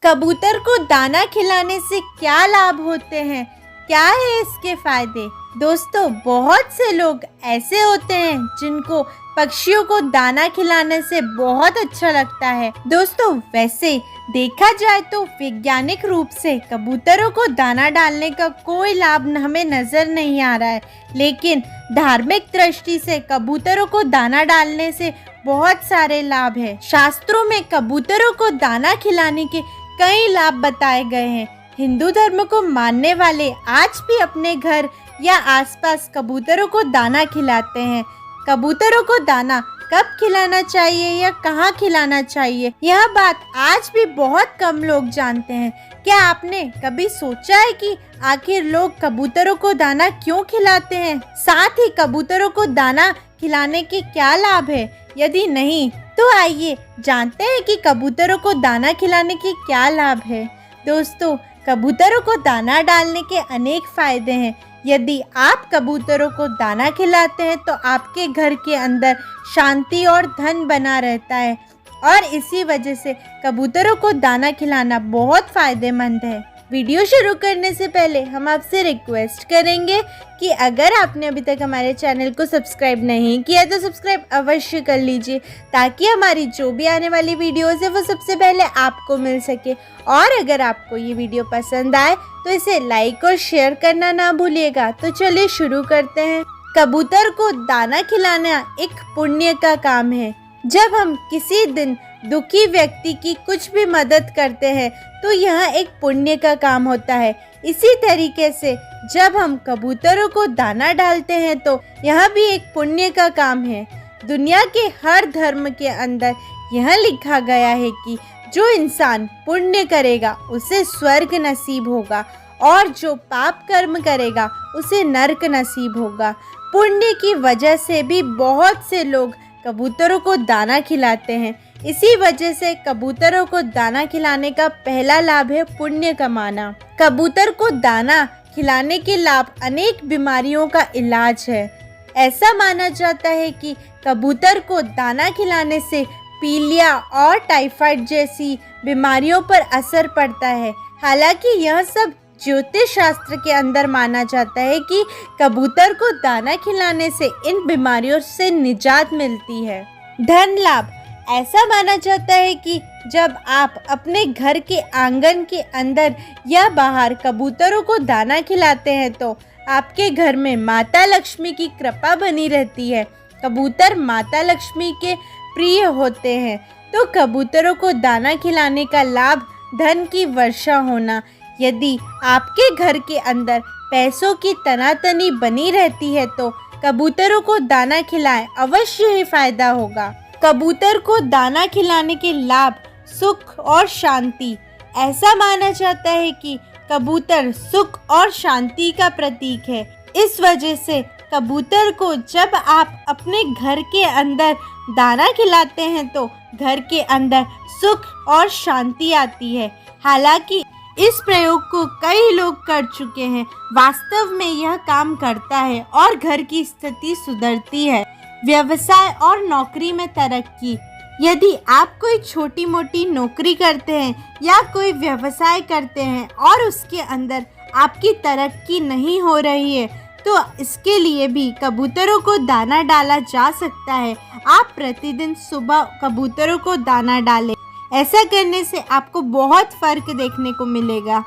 कबूतर को दाना खिलाने से क्या लाभ होते हैं, क्या है इसके फायदे। दोस्तों, बहुत से लोग ऐसे होते हैं जिनको पक्षियों को दाना खिलाने से बहुत अच्छा लगता है। दोस्तों, वैसे देखा जाए तो वैज्ञानिक रूप से कबूतरों को दाना डालने का कोई लाभ हमें नजर नहीं आ रहा है, लेकिन धार्मिक दृष्टि से कबूतरों को दाना डालने से बहुत सारे लाभ हैं। शास्त्रों में कबूतरों को दाना खिलाने के कई लाभ बताए गए हैं। हिंदू धर्म को मानने वाले आज भी अपने घर या आसपास कबूतरों को दाना खिलाते हैं। कबूतरों को दाना कब खिलाना चाहिए या कहाँ खिलाना चाहिए, यह बात आज भी बहुत कम लोग जानते हैं। क्या आपने कभी सोचा है कि आखिर लोग कबूतरों को दाना क्यों खिलाते हैं? साथ ही कबूतरों को दाना खिलाने के क्या लाभ है? यदि नहीं तो आइए जानते हैं कि कबूतरों को दाना खिलाने के क्या लाभ है। दोस्तों, कबूतरों को दाना डालने के अनेक फायदे हैं। यदि आप कबूतरों को दाना खिलाते हैं तो आपके घर के अंदर शांति और धन बना रहता है, और इसी वजह से कबूतरों को दाना खिलाना बहुत फायदेमंद है। वीडियो शुरू करने से पहले हम आपसे रिक्वेस्ट करेंगे कि अगर आपने अभी तक हमारे चैनल को सब्सक्राइब नहीं किया तो सब्सक्राइब अवश्य कर लीजिए, ताकि हमारी जो भी आने वाली वीडियोस है वो सबसे पहले आपको मिल सके। और अगर आपको ये वीडियो पसंद आए तो इसे लाइक और शेयर करना ना भूलिएगा। तो चलिए शुरू करते हैं। कबूतर को दाना खिलाना एक पुण्य का काम है। जब हम किसी दिन दुखी व्यक्ति की कुछ भी मदद करते हैं तो यह एक पुण्य का काम होता है। इसी तरीके से जब हम कबूतरों को दाना डालते हैं तो यह भी एक पुण्य का काम है। दुनिया के हर धर्म के अंदर यह लिखा गया है कि जो इंसान पुण्य करेगा उसे स्वर्ग नसीब होगा, और जो पाप कर्म करेगा उसे नरक नसीब होगा। पुण्य की वजह से भी बहुत से लोग कबूतरों को दाना खिलाते हैं। इसी वजह से कबूतरों को दाना खिलाने का पहला लाभ है पुण्य कमाना। कबूतर को दाना खिलाने के लाभ अनेक बीमारियों का इलाज है। ऐसा माना जाता है कि कबूतर को दाना खिलाने से पीलिया और टाइफाइड जैसी बीमारियों पर असर पड़ता है। हालांकि यह सब ज्योतिष शास्त्र के अंदर माना जाता है कि कबूतर को दाना खिलाने से इन बीमारियों से निजात मिलती है। धन लाभ। ऐसा माना जाता है कि जब आप अपने घर के आंगन के अंदर या बाहर कबूतरों को दाना खिलाते हैं तो आपके घर में माता लक्ष्मी की कृपा बनी रहती है। कबूतर माता लक्ष्मी के प्रिय होते हैं, तो कबूतरों को दाना खिलाने का लाभ धन की वर्षा होना। यदि आपके घर के अंदर पैसों की तनातनी बनी रहती है तो कबूतरों को दाना खिलाएं, अवश्य ही फायदा होगा। कबूतर को दाना खिलाने के लाभ। सुख और शांति। ऐसा माना जाता है कि कबूतर सुख और शांति का प्रतीक है। इस वजह से कबूतर को जब आप अपने घर के अंदर दाना खिलाते हैं तो घर के अंदर सुख और शांति आती है। हालांकि इस प्रयोग को कई लोग कर चुके हैं। वास्तव में यह काम करता है और घर की स्थिति सुधरती है। व्यवसाय और नौकरी में तरक्की। यदि आप कोई छोटी मोटी नौकरी करते हैं या कोई व्यवसाय करते हैं और उसके अंदर आपकी तरक्की नहीं हो रही है तो इसके लिए भी कबूतरों को दाना डाला जा सकता है। आप प्रतिदिन सुबह कबूतरों को दाना डालें। ऐसा करने से आपको बहुत फर्क देखने को मिलेगा।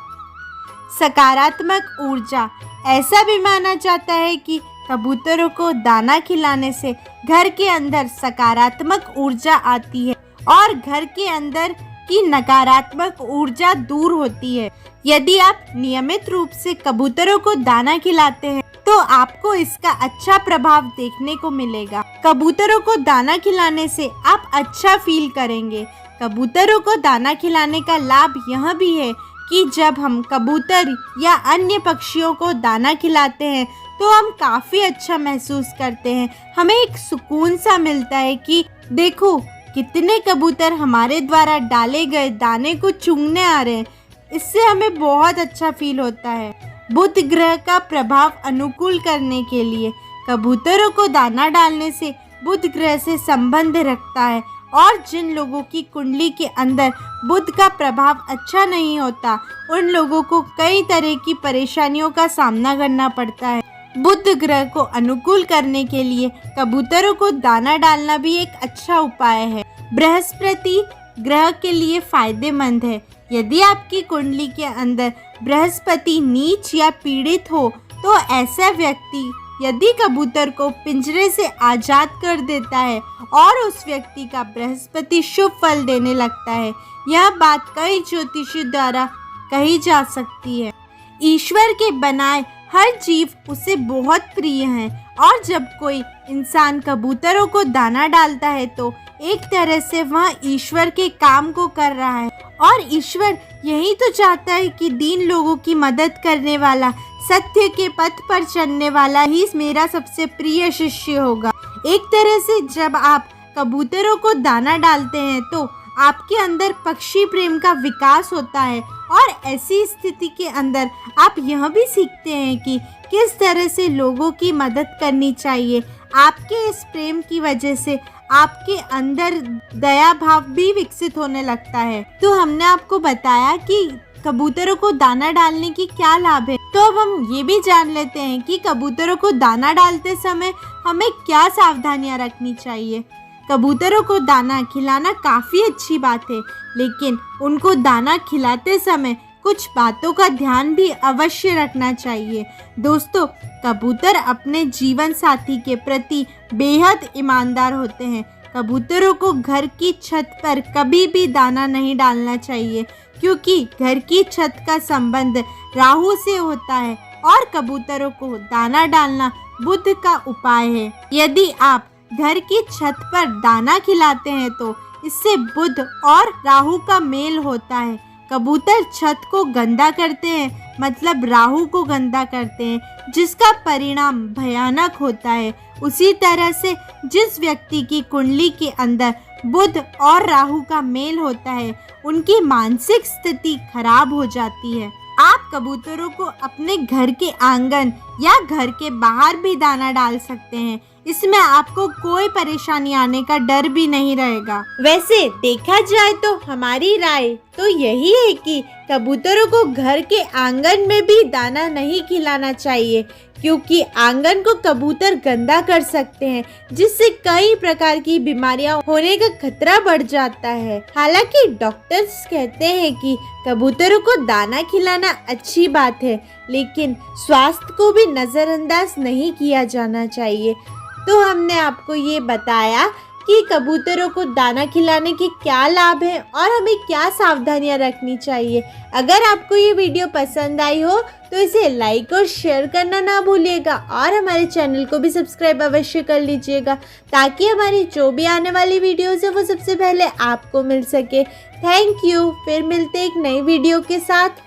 सकारात्मक ऊर्जा। ऐसा भी माना जाता है कि कबूतरों को दाना खिलाने से घर के अंदर सकारात्मक ऊर्जा आती है और घर के अंदर की नकारात्मक ऊर्जा दूर होती है। यदि आप नियमित रूप से कबूतरों को दाना खिलाते हैं तो आपको इसका अच्छा प्रभाव देखने को मिलेगा। कबूतरों को दाना खिलाने से आप अच्छा फील करेंगे। कबूतरों को दाना खिलाने का लाभ यह भी है कि जब हम कबूतर या अन्य पक्षियों को दाना खिलाते हैं तो हम काफ़ी अच्छा महसूस करते हैं। हमें एक सुकून सा मिलता है कि देखो कितने कबूतर हमारे द्वारा डाले गए दाने को चुगने आ रहे हैं। इससे हमें बहुत अच्छा फील होता है। बुध ग्रह का प्रभाव अनुकूल करने के लिए कबूतरों को दाना डालने से बुध ग्रह से संबंध रखता है और जिन लोगों की कुंडली के अंदर बुध का प्रभाव अच्छा नहीं होता। उन लोगों को कई तरह की परेशानियों का सामना करना पड़ता है। बुध ग्रह को अनुकूल करने के लिए कबूतरों को दाना डालना भी एक अच्छा उपाय है। बृहस्पति ग्रह के लिए फायदेमंद है। यदि आपकी कुंडली के अंदर बृहस्पति नीच या पीड़ित हो तो ऐसा व्यक्ति यदि कबूतर को पिंजरे से आजाद कर देता है और उस व्यक्ति का बृहस्पति शुभ फल देने लगता है। यह बात कई ज्योतिषियों द्वारा कही जा सकती है। ईश्वर के बनाए हर जीव उसे बहुत प्रिय है और जब कोई इंसान कबूतरों को दाना डालता है तो एक तरह से वह ईश्वर के काम को कर रहा है और ईश्वर यही तो चाहता है कि दीन लोगों की मदद करने वाला, सत्य के पथ पर चलने वाला ही मेरा सबसे प्रिय शिष्य होगा। एक तरह से जब आप कबूतरों को दाना डालते हैं तो आपके अंदर पक्षी प्रेम का विकास होता है और ऐसी स्थिति के अंदर आप यह भी सीखते हैं कि किस तरह से लोगों की मदद करनी चाहिए। आपके इस प्रेम की वजह से आपके अंदर दया भाव भी विकसित होने लगता है। तो हमने आपको बताया कि कबूतरों को दाना डालने की क्या लाभ है। तो अब हम ये भी जान लेते हैं कि कबूतरों को दाना डालते समय हमें क्या सावधानियां रखनी चाहिए। कबूतरों को दाना खिलाना काफ़ी अच्छी बात है, लेकिन उनको दाना खिलाते समय कुछ बातों का ध्यान भी अवश्य रखना चाहिए। दोस्तों, कबूतर अपने जीवन साथी के प्रति बेहद ईमानदार होते हैं। कबूतरों को घर की छत पर कभी भी दाना नहीं डालना चाहिए, क्योंकि घर की छत का संबंध राहु से होता है और कबूतरों को दाना डालना बुध का उपाय है। यदि आप घर की छत पर दाना खिलाते हैं तो इससे बुध और राहु का मेल होता है। कबूतर छत को गंदा करते हैं, मतलब राहु को गंदा करते हैं, जिसका परिणाम भयानक होता है। उसी तरह से जिस व्यक्ति की कुंडली के अंदर बुध और राहु का मेल होता है, उनकी मानसिक स्थिति खराब हो जाती है। आप कबूतरों को अपने घर के आंगन या घर के बाहर भी दाना डाल सकते हैं। इसमें आपको कोई परेशानी आने का डर भी नहीं रहेगा। वैसे देखा जाए तो हमारी राय तो यही है कि कबूतरों को घर के आंगन में भी दाना नहीं खिलाना चाहिए, क्योंकि आंगन को कबूतर गंदा कर सकते हैं, जिससे कई प्रकार की बीमारियां होने का खतरा बढ़ जाता है। हालांकि डॉक्टर्स कहते हैं कि कबूतरों को दाना खिलाना अच्छी बात है, लेकिन स्वास्थ्य को भी नज़रअंदाज नहीं किया जाना चाहिए। तो हमने आपको ये बताया कि कबूतरों को दाना खिलाने के क्या लाभ हैं और हमें क्या सावधानियां रखनी चाहिए। अगर आपको ये वीडियो पसंद आई हो तो इसे लाइक और शेयर करना ना भूलिएगा और हमारे चैनल को भी सब्सक्राइब अवश्य कर लीजिएगा, ताकि हमारी जो भी आने वाली वीडियोज़ है वो सबसे पहले आपको मिल सके। Thank you. फिर मिलते एक नई वीडियो के साथ।